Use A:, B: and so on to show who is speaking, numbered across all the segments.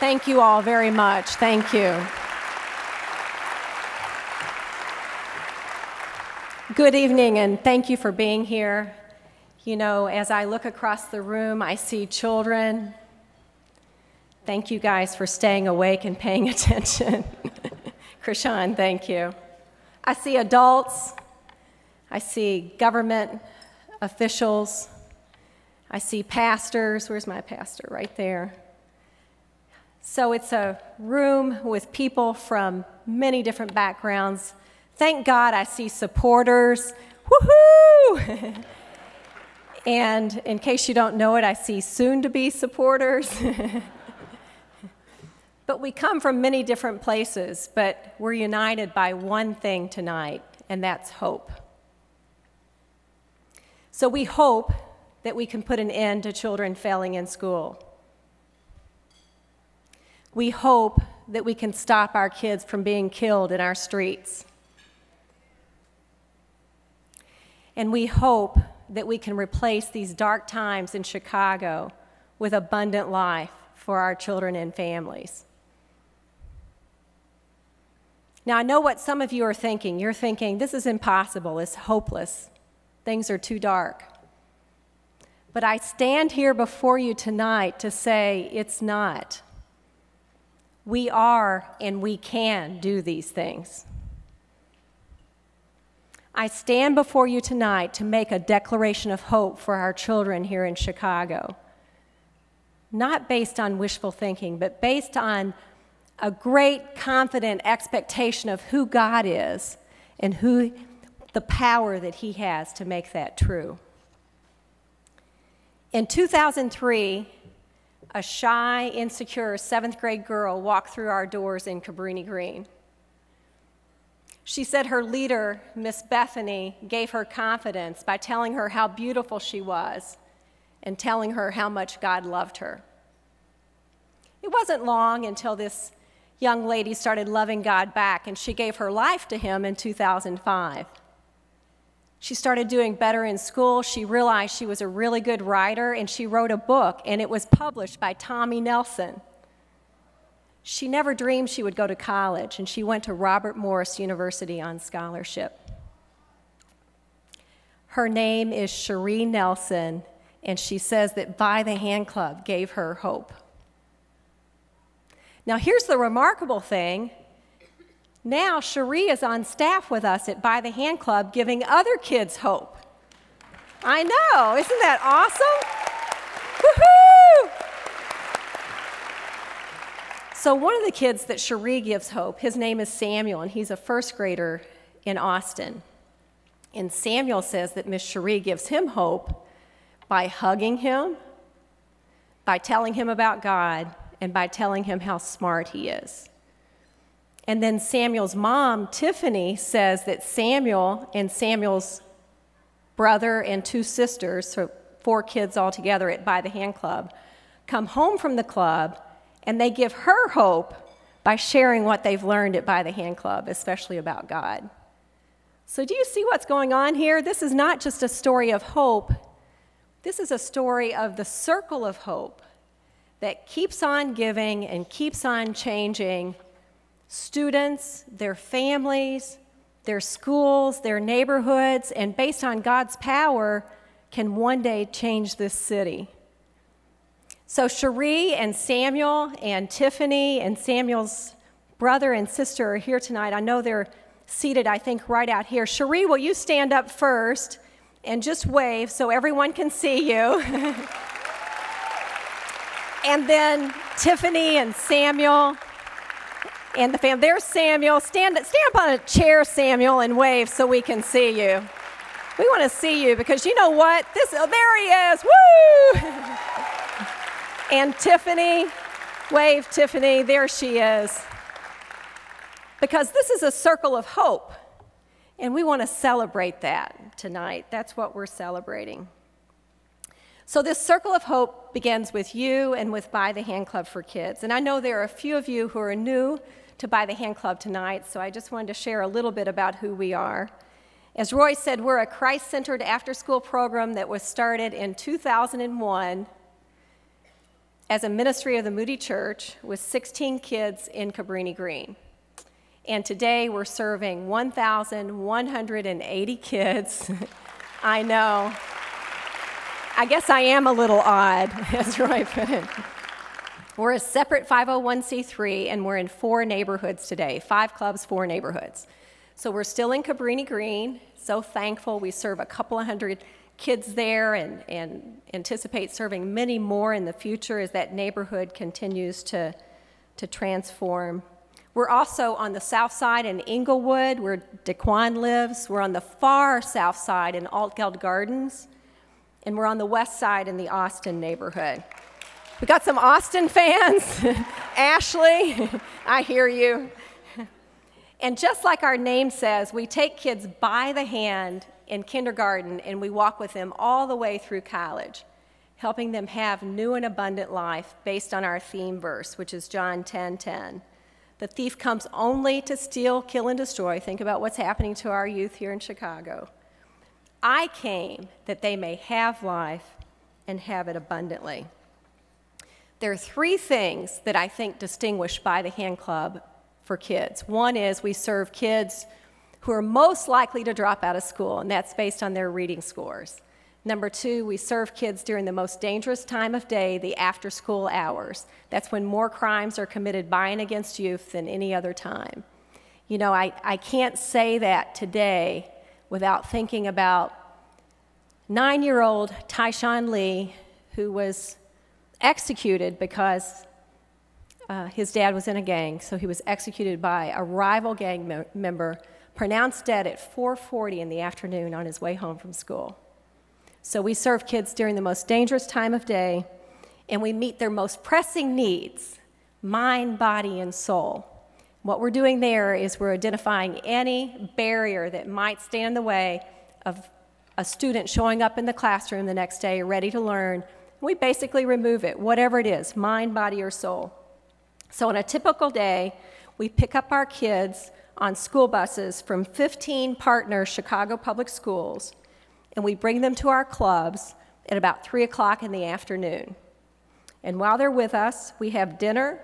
A: Thank you all very much. Thank you. Good evening, and thank you for being here. You know, as I look across the room, I see children. Thank you guys for staying awake and paying attention. Krishan, thank you. I see adults. I see government officials. I see pastors. Where's my pastor? Right there. So it's a room with people from many different backgrounds. Thank God I see supporters. Woohoo! And in case you don't know it, I see soon-to-be supporters. But we come from many different places, but we're united by one thing tonight, and that's hope. So we hope that we can put an end to children failing in school. We hope that we can stop our kids from being killed in our streets. And we hope that we can replace these dark times in Chicago with abundant life for our children and families. Now, I know what some of you are thinking. You're thinking, this is impossible, it's hopeless, things are too dark. But I stand here before you tonight to say it's not. We are and we can do these things. I stand before you tonight to make a declaration of hope for our children here in Chicago. Not based on wishful thinking, but based on a great, confident expectation of who God is and the power that He has to make that true. In 2003, a shy, insecure 7th grade girl walked through our doors in Cabrini Green. She said her leader, Miss Bethany, gave her confidence by telling her how beautiful she was and telling her how much God loved her. It wasn't long until this young lady started loving God back, and she gave her life to Him in 2005. She started doing better in school. She realized she was a really good writer, and she wrote a book, and it was published by Tommy Nelson. She never dreamed she would go to college, and she went to Robert Morris University on scholarship. Her name is Cherie Nelson, and she says that By the Hand Club gave her hope. Now, here's the remarkable thing. Now, Cherie is on staff with us at By the Hand Club, giving other kids hope. I know, isn't that awesome? Woohoo! So one of the kids that Cherie gives hope, his name is Samuel, and he's a first grader in Austin. And Samuel says that Miss Cherie gives him hope by hugging him, by telling him about God, and by telling him how smart he is. And then Samuel's mom, Tiffany, says that Samuel and Samuel's brother and 2 sisters, so 4 kids all together at By the Hand Club, come home from the club, and they give her hope by sharing what they've learned at By the Hand Club, especially about God. So do you see what's going on here? This is not just a story of hope. This is a story of the circle of hope that keeps on giving and keeps on changing students, their families, their schools, their neighborhoods, and based on God's power, can one day change this city. So Cherie and Samuel and Tiffany and Samuel's brother and sister are here tonight. I know they're seated, I think, right out here. Cherie, will you stand up first and just wave so everyone can see you? And then Tiffany and Samuel and the family. There's Samuel. Stand up on a chair, Samuel, and wave so we can see you. We want to see you because you know what? There he is. Woo! And Tiffany, wave, Tiffany. There she is. Because this is a circle of hope, and we want to celebrate that tonight. That's what we're celebrating. So this circle of hope begins with you and with By the Hand Club for Kids. And I know there are a few of you who are new to By the Hand Club tonight, so I just wanted to share a little bit about who we are. As Roy said, we're a Christ-centered after-school program that was started in 2001 as a ministry of the Moody Church with 16 kids in Cabrini Green. And today we're serving 1,180 kids. I know. I guess I am a little odd, as Roy put it. We're a separate 501c3, and we're in 4 neighborhoods today, 5 clubs, 4 neighborhoods. So we're still in Cabrini Green, so thankful. We serve a couple of hundred kids there and anticipate serving many more in the future as that neighborhood continues to transform. We're also on the south side in Inglewood, where Daquan lives. We're on the far south side in Altgeld Gardens, and we're on the west side in the Austin neighborhood. We got some Austin fans. Ashley, I hear you. And just like our name says, we take kids by the hand in kindergarten and we walk with them all the way through college, helping them have new and abundant life based on our theme verse, which is John 10:10. The thief comes only to steal, kill, and destroy. Think about what's happening to our youth here in Chicago. I came that they may have life and have it abundantly. There are 3 things that I think distinguish By the Hand Club for kids. One is we serve kids who are most likely to drop out of school, and that's based on their reading scores. Number 2, we serve kids during the most dangerous time of day, the after-school hours. That's when more crimes are committed by and against youth than any other time. You know, I can't say that today without thinking about 9-year-old Tyshawn Lee, who was executed because his dad was in a gang, so he was executed by a rival gang member, pronounced dead at 4:40 in the afternoon on his way home from school. So we serve kids during the most dangerous time of day, and we meet their most pressing needs, mind, body, and soul. What we're doing there is we're identifying any barrier that might stand in the way of a student showing up in the classroom the next day ready to learn. We basically remove it, whatever it is, mind, body, or soul. So on a typical day, we pick up our kids on school buses from 15 partner Chicago public schools, and we bring them to our clubs at about 3 o'clock in the afternoon. And while they're with us, we have dinner,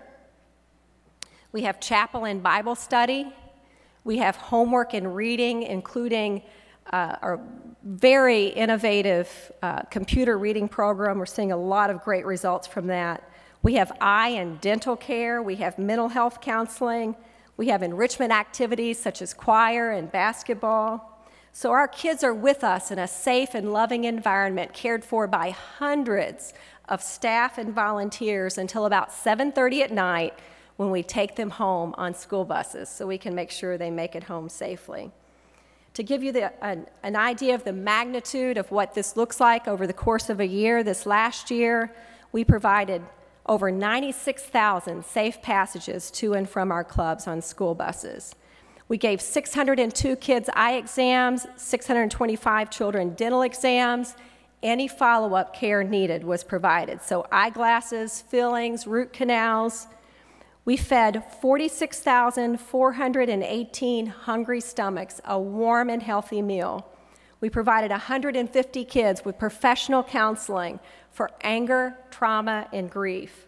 A: we have chapel and Bible study, we have homework and reading, including our very innovative computer reading program. We're seeing a lot of great results from that. We have eye and dental care, we have mental health counseling, we have enrichment activities such as choir and basketball. So our kids are with us in a safe and loving environment cared for by hundreds of staff and volunteers until about 7:30 at night when we take them home on school buses so we can make sure they make it home safely. To give you an idea of the magnitude of what this looks like over the course of a year, this last year, we provided over 96,000 safe passages to and from our clubs on school buses. We gave 602 kids eye exams, 625 children dental exams. Any follow-up care needed was provided. So eyeglasses, fillings, root canals. We fed 46,418 hungry stomachs a warm and healthy meal. We provided 150 kids with professional counseling for anger, trauma, and grief.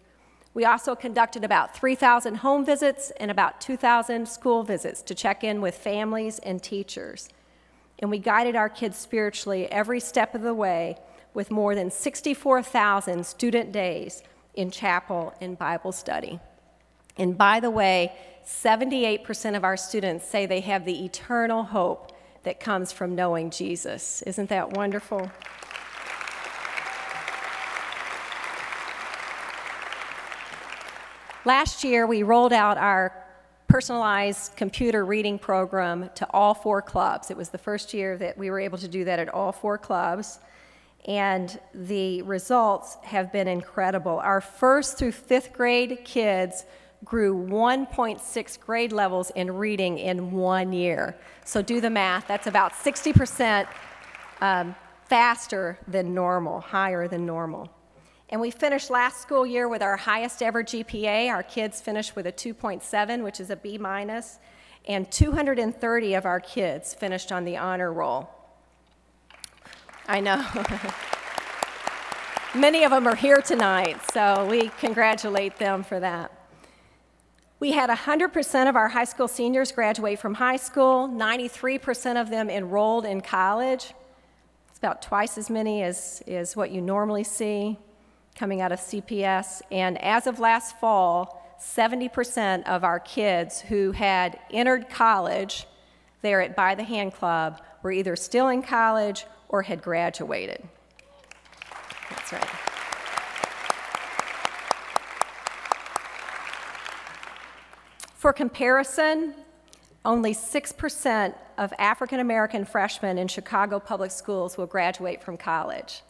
A: We also conducted about 3,000 home visits and about 2,000 school visits to check in with families and teachers. And we guided our kids spiritually every step of the way with more than 64,000 student days in chapel and Bible study. And by the way, 78% of our students say they have the eternal hope that comes from knowing Jesus. Isn't that wonderful? Last year, we rolled out our personalized computer reading program to all 4 clubs. It was the first year that we were able to do that at all 4 clubs, and the results have been incredible. Our 1st through 5th grade kids grew 1.6 grade levels in reading in 1 year. So do the math. That's about 60% faster than normal, higher than normal. And we finished last school year with our highest ever GPA. Our kids finished with a 2.7, which is a B-, and 230 of our kids finished on the honor roll. I know. Many of them are here tonight, so we congratulate them for that. We had 100% of our high school seniors graduate from high school, 93% of them enrolled in college. It's about twice as many as what you normally see coming out of CPS. And as of last fall, 70% of our kids who had entered college there at By the Hand Club were either still in college or had graduated. That's right. For comparison, only 6% of African American freshmen in Chicago public schools will graduate from college.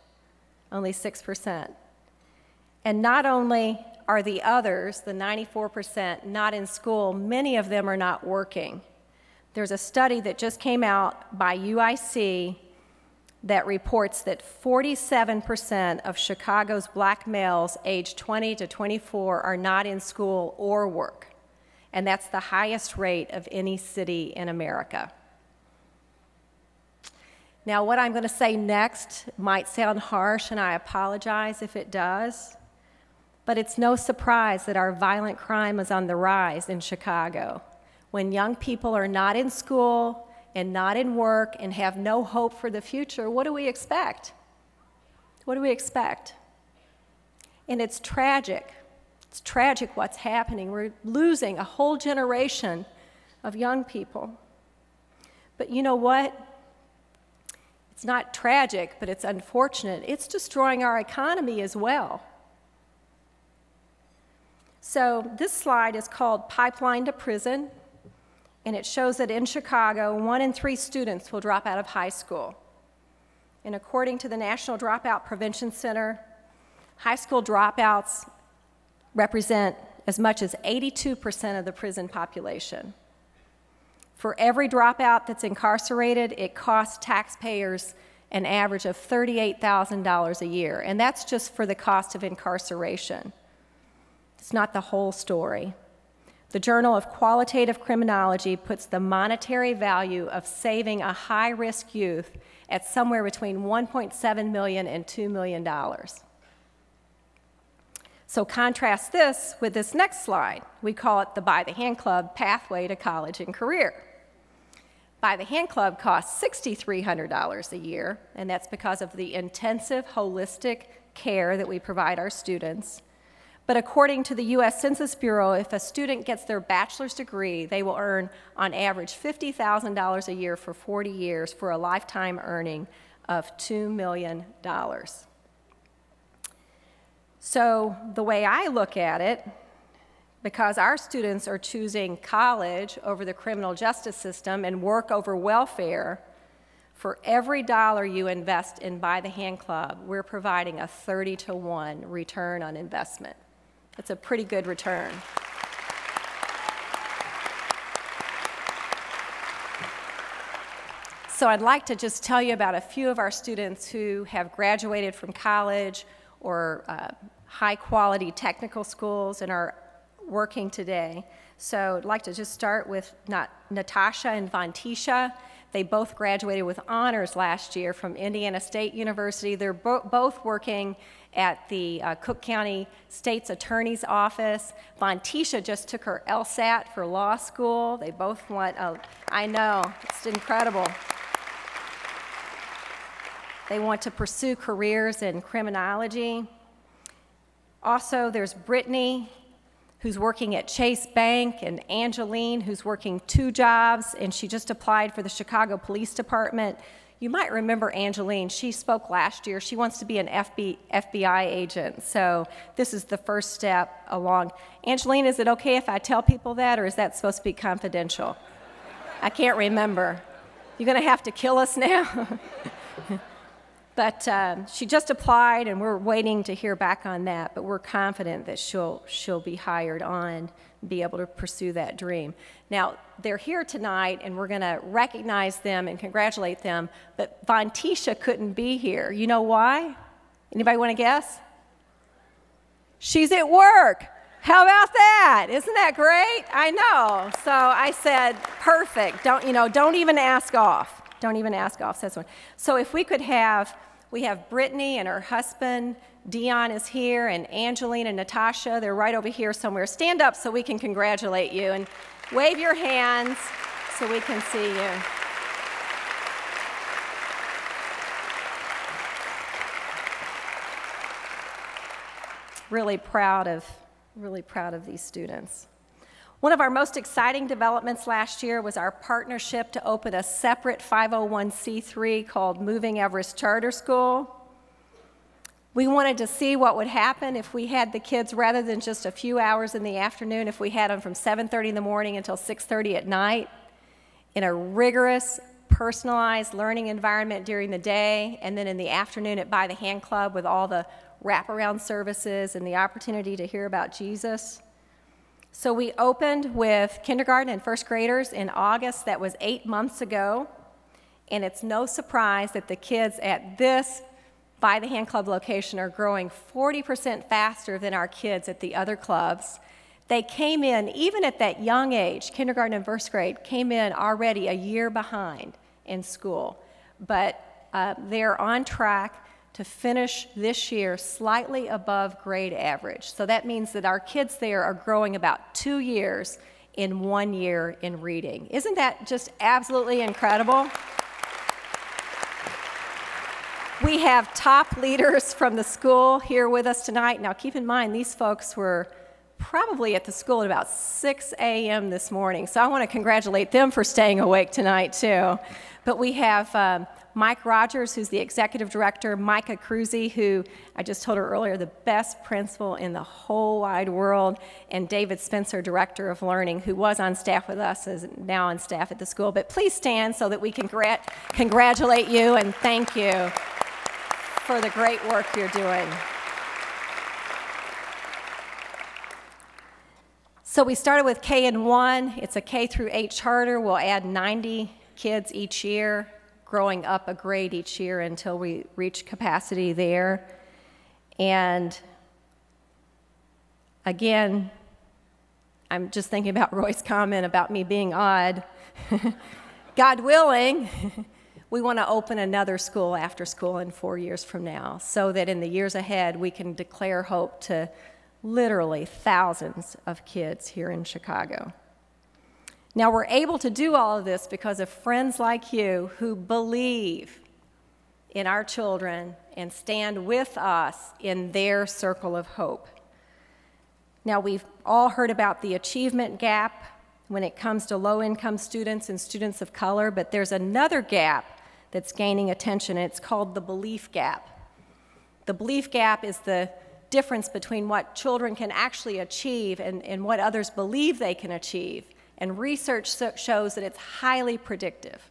A: Only 6%. And not only are the others, the 94%, not in school, many of them are not working. There's a study that just came out by UIC that reports that 47% of Chicago's black males aged 20 to 24 are not in school or work. And that's the highest rate of any city in America. Now, what I'm going to say next might sound harsh, and I apologize if it does, but it's no surprise that our violent crime is on the rise in Chicago. When young people are not in school and not in work and have no hope for the future, what do we expect? What do we expect? And it's tragic. It's tragic what's happening. We're losing a whole generation of young people. But you know what? It's not tragic, but it's unfortunate. It's destroying our economy as well. So this slide is called Pipeline to Prison, and it shows that in Chicago, 1 in 3 students will drop out of high school. And according to the National Dropout Prevention Center, high school dropouts represent as much as 82% of the prison population. For every dropout that's incarcerated, it costs taxpayers an average of $38,000 a year, and that's just for the cost of incarceration. It's not the whole story. The Journal of Qualitative Criminology puts the monetary value of saving a high-risk youth at somewhere between $1.7 million and $2 million. So contrast this with this next slide. We call it the By the Hand Club Pathway to College and Career. By the Hand Club costs $6,300 a year, and that's because of the intensive, holistic care that we provide our students. But according to the U.S. Census Bureau, if a student gets their bachelor's degree, they will earn, on average, $50,000 a year for 40 years for a lifetime earning of $2 million. So the way I look at it, because our students are choosing college over the criminal justice system and work over welfare, for every dollar you invest in By the Hand Club, we're providing a 30-to-1 return on investment. That's a pretty good return. So I'd like to just tell you about a few of our students who have graduated from college or high-quality technical schools and are working today. So I'd like to just start with Natasha and Vontisha. They both graduated with honors last year from Indiana State University. They're both working at the Cook County State's Attorney's Office. Vontisha just took her LSAT for law school. They both want I know, it's incredible. They want to pursue careers in criminology. Also, there's Brittany, who's working at Chase Bank, and Angeline, who's working 2 jobs, and she just applied for the Chicago Police Department. You might remember Angeline. She spoke last year. She wants to be an FBI agent, so this is the first step along. Angeline, is it okay if I tell people that, or is that supposed to be confidential? I can't remember. You're going to have to kill us now? But she just applied, and we're waiting to hear back on that, but we're confident that she'll be hired on and be able to pursue that dream. Now, they're here tonight, and we're going to recognize them and congratulate them, but Vontisha couldn't be here. You know why? Anybody want to guess? She's at work. How about that? Isn't that great? I know. So I said, perfect. Don't even ask off. Don't even ask off, says one. So if we could have, we have Brittany and her husband, Dion is here, and Angeline and Natasha, they're right over here somewhere. Stand up so we can congratulate you, and wave your hands so we can see you. Really proud of these students. One of our most exciting developments last year was our partnership to open a separate 501c3 called Moving Everest Charter School. We wanted to see what would happen if we had the kids, rather than just a few hours in the afternoon, if we had them from 7:30 in the morning until 6:30 at night in a rigorous, personalized learning environment during the day, and then in the afternoon at By the Hand Club with all the wraparound services and the opportunity to hear about Jesus. So we opened with kindergarten and first graders in August. That was 8 months ago. And it's no surprise that the kids at this By the Hand Club location are growing 40% faster than our kids at the other clubs. They came in, even at that young age, kindergarten and first grade, came in already a year behind in school. But they're on track to finish this year slightly above grade average. So that means that our kids there are growing about 2 years in 1 year in reading. Isn't that just absolutely incredible? We have top leaders from the school here with us tonight. Now keep in mind, these folks were probably at the school at about 6 a.m. this morning, so I want to congratulate them for staying awake tonight too. But we have Mike Rogers, who's the executive director, Micah Cruzy, who I just told her earlier, the best principal in the whole wide world, and David Spencer, director of learning, who was on staff with us, is now on staff at the school. But please stand so that we can congratulate you and thank you for the great work you're doing. So we started with K and 1. It's a K through 8 charter. We'll add 90 kids each year, growing up a grade each year until we reach capacity there. And again, I'm just thinking about Roy's comment about me being odd. God willing, we want to open another school after school in 4 years from now, so that in the years ahead we can declare hope to literally thousands of kids here in Chicago. Now, we're able to do all of this because of friends like you who believe in our children and stand with us in their circle of hope. Now, we've all heard about the achievement gap when it comes to low-income students and students of color, but there's another gap that's gaining attention, and it's called the belief gap. The belief gap is the difference between what children can actually achieve and what others believe they can achieve. And research shows that it's highly predictive.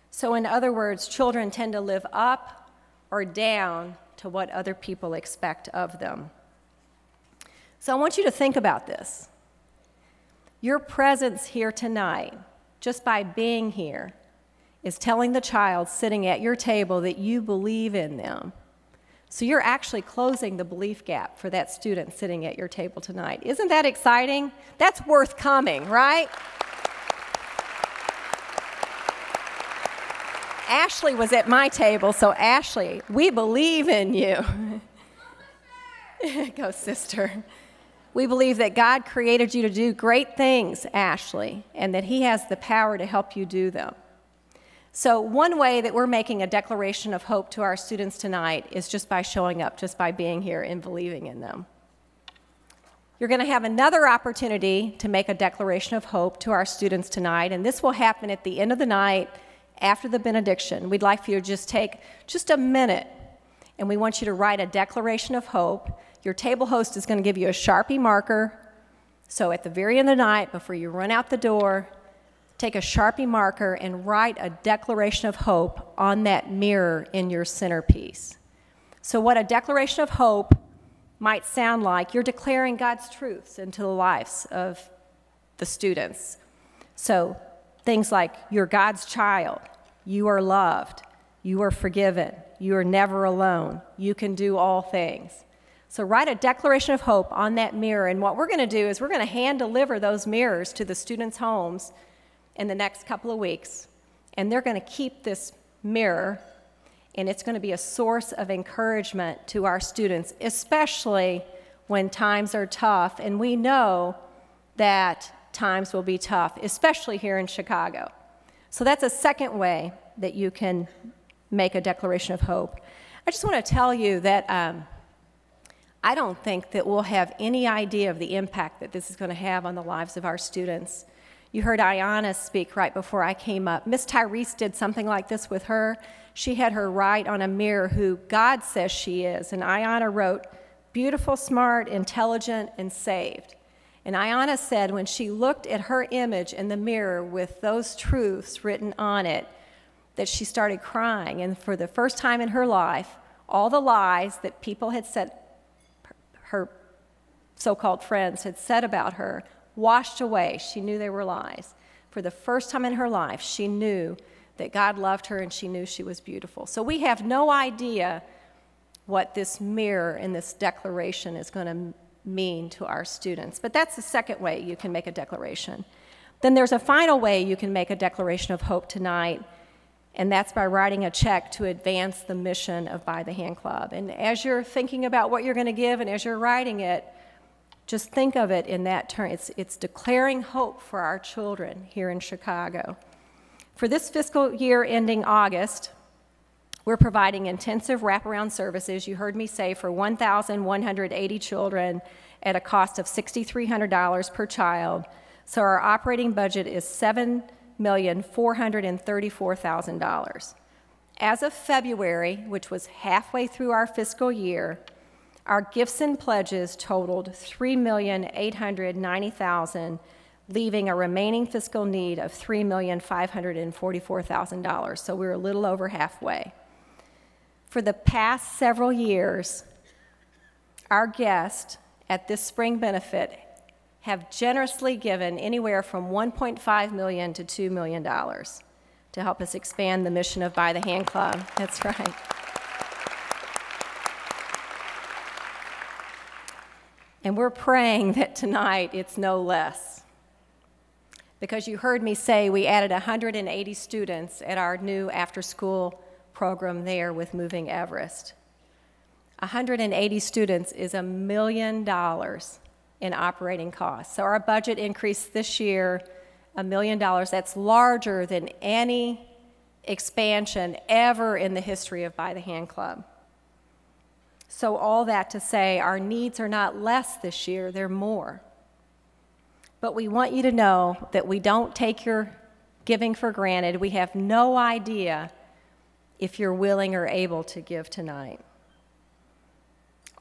A: So in other words, children tend to live up or down to what other people expect of them. So I want you to think about this. Your presence here tonight, just by being here, is telling the child sitting at your table that you believe in them. So you're actually closing the belief gap for that student sitting at your table tonight. Isn't that exciting? That's worth coming, right? Ashley was at my table, so Ashley, we believe in you. Go, sister. We believe that God created you to do great things, Ashley, and that He has the power to help you do them. So one way that we're making a declaration of hope to our students tonight is just by showing up, just by being here and believing in them. You're going to have another opportunity to make a declaration of hope to our students tonight, and this will happen at the end of the night after the benediction. We'd like for you to just take just a minute, and we want you to write a declaration of hope. Your table host is going to give you a Sharpie marker, so at the very end of the night, before you run out the door, take a Sharpie marker and write a declaration of hope on that mirror in your centerpiece. So what a declaration of hope might sound like, you're declaring God's truths into the lives of the students. So things like, you're God's child, you are loved, you are forgiven, you are never alone, you can do all things. So write a declaration of hope on that mirror, and what we're going to do is we're going to hand deliver those mirrors to the students' homes in the next couple of weeks, and they're going to keep this mirror, and it's going to be a source of encouragement to our students, especially when times are tough, and we know that times will be tough, especially here in Chicago. So that's a second way that you can make a declaration of hope. I just want to tell you that I don't think that we'll have any idea of the impact that this is going to have on the lives of our students. You heard Ayanna speak right before I came up. Miss Tyrese did something like this with her. She had her write on a mirror who God says she is, and Ayanna wrote, "Beautiful, smart, intelligent, and saved." And Ayanna said when she looked at her image in the mirror with those truths written on it, that she started crying. And for the first time in her life, all the lies that people had said, her so-called friends had said about her, washed away. She knew they were lies. For the first time in her life, she knew that God loved her and she knew she was beautiful. So we have no idea what this mirror and this declaration is going to mean to our students. But that's the second way you can make a declaration. Then there's a final way you can make a declaration of hope tonight, and that's by writing a check to advance the mission of By the Hand Club. And as you're thinking about what you're going to give and as you're writing it, just think of it in that term. It's declaring hope for our children here in Chicago. For this fiscal year ending August, we're providing intensive wraparound services, you heard me say, for 1,180 children at a cost of $6,300 per child. So our operating budget is $7,434,000. As of February, which was halfway through our fiscal year, our gifts and pledges totaled $3,890,000, leaving a remaining fiscal need of $3,544,000. So we're a little over halfway. For the past several years, our guests at this spring benefit have generously given anywhere from $1.5 million to $2 million to help us expand the mission of By the Hand Club. That's right. And we're praying that tonight it's no less. Because you heard me say we added 180 students at our new after-school program there with Moving Everest. 180 students is $1 million in operating costs. So our budget increased this year $1 million. That's larger than any expansion ever in the history of By the Hand Club. So all that to say, our needs are not less this year, they're more. But we want you to know that we don't take your giving for granted. We have no idea if you're willing or able to give tonight.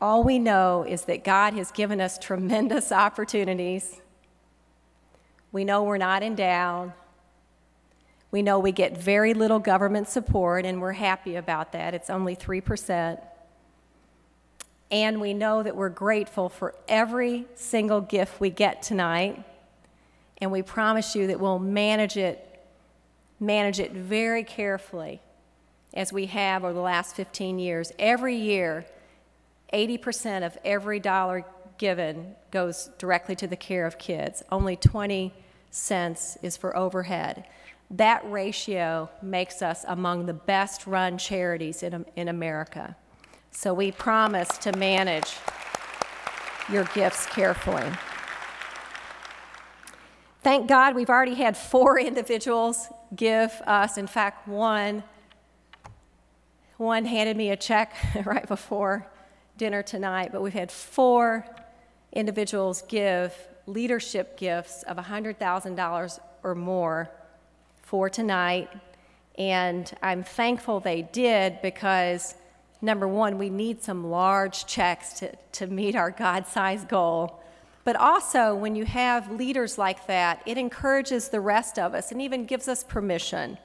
A: All we know is that God has given us tremendous opportunities. We know we're not endowed. We know we get very little government support, and we're happy about that. It's only 3%. And we know that we're grateful for every single gift we get tonight, and we promise you that we'll manage it very carefully as we have over the last 15 years. Every year, 80% of every dollar given goes directly to the care of kids. Only 20 cents is for overhead. That ratio makes us among the best run charities in America. So we promise to manage your gifts carefully. Thank God we've already had 4 individuals give us. In fact, one handed me a check right before dinner tonight, but we've had 4 individuals give leadership gifts of $100,000 or more for tonight. And I'm thankful they did because, number one, we need some large checks to meet our God-sized goal. But also, when you have leaders like that, it encourages the rest of us and even gives us permission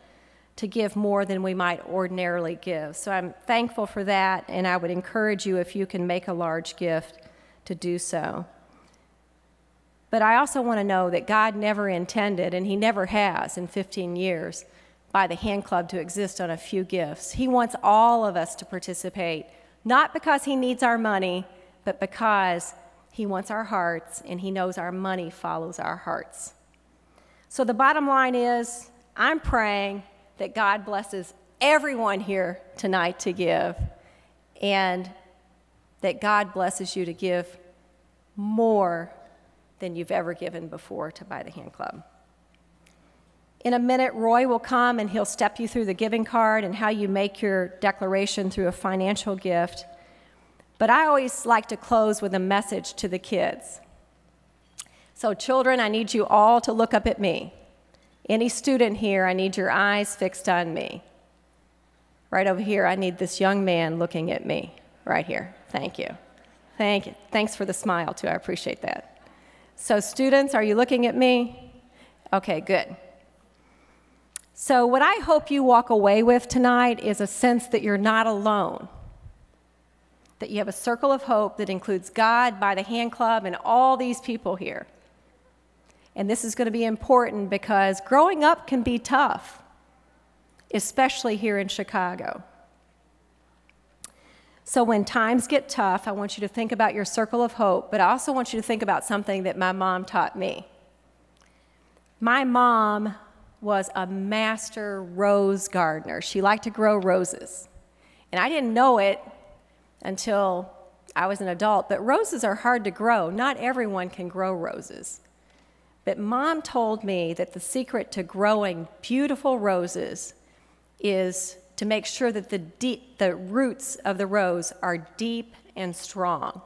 A: to give more than we might ordinarily give. So I'm thankful for that, and I would encourage you, if you can make a large gift, to do so. But I also want to know that God never intended, and He never has in 15 years, By the Hand Club to exist on a few gifts. He wants all of us to participate, not because He needs our money, but because He wants our hearts, and He knows our money follows our hearts. So the bottom line is, I'm praying that God blesses everyone here tonight to give, and that God blesses you to give more than you've ever given before to By the Hand Club. In a minute, Roy will come and he'll step you through the giving card and how you make your declaration through a financial gift. But I always like to close with a message to the kids. So children, I need you all to look up at me. Any student here, I need your eyes fixed on me. Right over here, I need this young man looking at me. Right here. Thank you. Thank you. Thanks for the smile, too. I appreciate that. So students, are you looking at me? Okay, good. So what I hope you walk away with tonight is a sense that you're not alone, that you have a circle of hope that includes God, By the Hand Club, and all these people here. And this is going to be important because growing up can be tough, especially here in Chicago. So when times get tough, I want you to think about your circle of hope, but I also want you to think about something that my mom taught me. My mom was a master rose gardener. She liked to grow roses. And I didn't know it until I was an adult, but roses are hard to grow. Not everyone can grow roses. But Mom told me that the secret to growing beautiful roses is to make sure that the roots of the rose are deep and strong.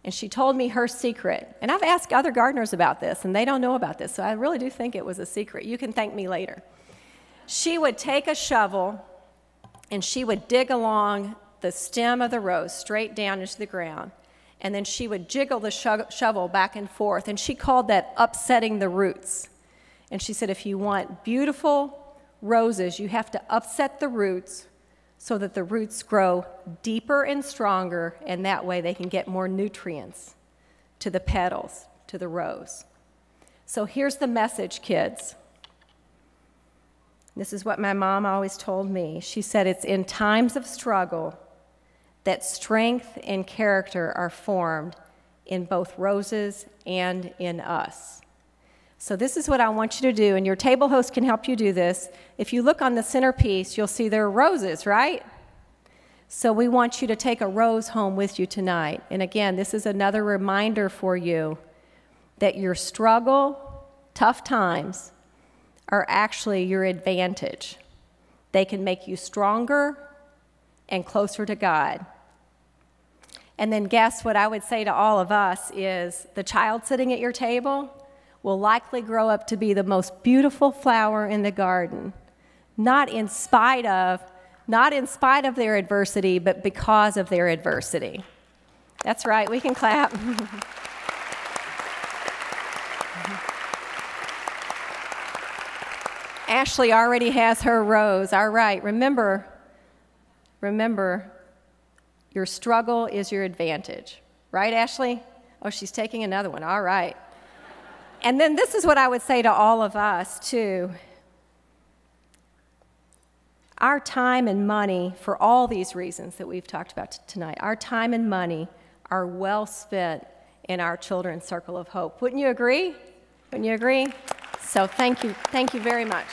A: And she told me her secret. And I've asked other gardeners about this, and they don't know about this, so I really do think it was a secret. You can thank me later. She would take a shovel, and she would dig along the stem of the rose straight down into the ground, and then she would jiggle the shovel back and forth, and she called that upsetting the roots. And she said, if you want beautiful roses, you have to upset the roots so that the roots grow deeper and stronger, and that way they can get more nutrients to the petals, to the rose. So here's the message, kids. This is what my mom always told me. She said, it's in times of struggle that strength and character are formed in both roses and in us. So this is what I want you to do, and your table host can help you do this. If you look on the centerpiece, you'll see there are roses, right? So we want you to take a rose home with you tonight. And again, this is another reminder for you that your struggle, tough times, are actually your advantage. They can make you stronger and closer to God. And then guess what I would say to all of us is the child sitting at your table will likely grow up to be the most beautiful flower in the garden, not in spite of their adversity, but because of their adversity. That's right, we can clap. Ashley already has her rose. All right, remember, your struggle is your advantage. Right, Ashley? Oh, she's taking another one. All right. And then this is what I would say to all of us, too. Our time and money, for all these reasons that we've talked about tonight, our time and money are well spent in our children's circle of hope. Wouldn't you agree? Wouldn't you agree? So thank you very much.